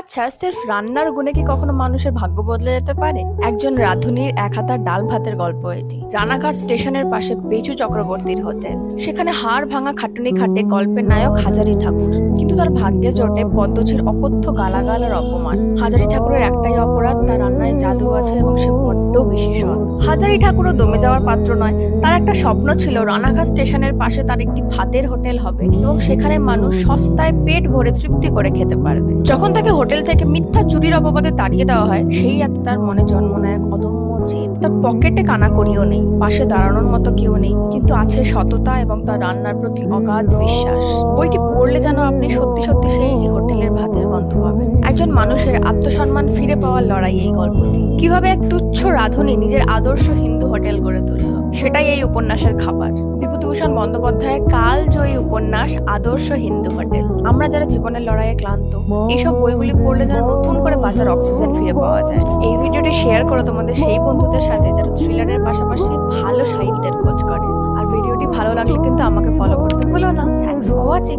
আচ্ছা, সির্ফ রান্নার গুণে কি কখনো মানুষের ভাগ্য বদলে যেতে পারে? একজন রাঁধুনির এক হাতা ডাল ভাতের গল্প এটি। রানাঘাট স্টেশনের পাশে বেচু চক্রবর্তীর হোটেল। সেখানে হাড় ভাঙা খাটুনি খাটে গল্পের নায়ক হাজারি ঠাকুর। কিন্তু তার ভাগ্যে জোটে পদ্মঝির অকথ্য গালাগাল আর অপমান। হাজারি ঠাকুরের একটাই অপরাধ, তার রান্নায় জাদু আছে এবং সে বড্ড বেশি সৎ। হাজারি ঠাকুরও দমে যাওয়ার পাত্র নয়। তার একটা স্বপ্ন ছিল রানাঘাট স্টেশনের পাশে তার একটি ভাতের হোটেল হবে এবং সেখানে মানুষ সস্তায় পেট ভরে তৃপ্তি করে খেতে পারবে। যখন তাকে হোটেল থেকে মিথ্যা চুরির অপবাদে তাড়িয়ে দেওয়া হয়, সেই রাতে তার মনে জন্ম নেয় এক অদম্য জেদ। তার পকেটে কানাকড়িও নেই, পাশে দাঁড়ানোর মতো কেউ নেই, কিন্তু আছে সততা এবং তার রান্নার প্রতি অগাধ বিশ্বাস। বইটি পড়লে যেন আপনি সত্যি সত্যি সেই হোটেলের ভাতের গন্ধ পাবেন। একজন মানুষের আত্মসম্মান ফিরে পাওয়ার লড়াই এই গল্পটি। কিভাবে এক তুচ্ছ রাঁধুনি নিজের আদর্শ হিন্দু হোটেল গড়ে তুলল, সেটাই এই উপন্যাসের খাবার। বিভূতিভূষণ বন্দ্যোপাধ্যায়ের কালজয়ী উপন্যাস আদর্শ হিন্দু হোটেল। আমরা যারা জীবনের লড়াইয়ে ক্লান্ত, এইসব বইগুলি পড়লে যেন নতুন করে বাঁচার অক্সিজেন ফিরে পাওয়া যায়। এই ভিডিওটি শেয়ার করো তোমাদের সেই বন্ধুদের সাথে যারা থ্রিলারের পাশাপাশি ভালো সাহিত্যের খোঁজ করে। আর ভিডিওটি ভালো লাগলে কিন্তু আমাকে ফলো করতে ভুলো না। Thanks for watching.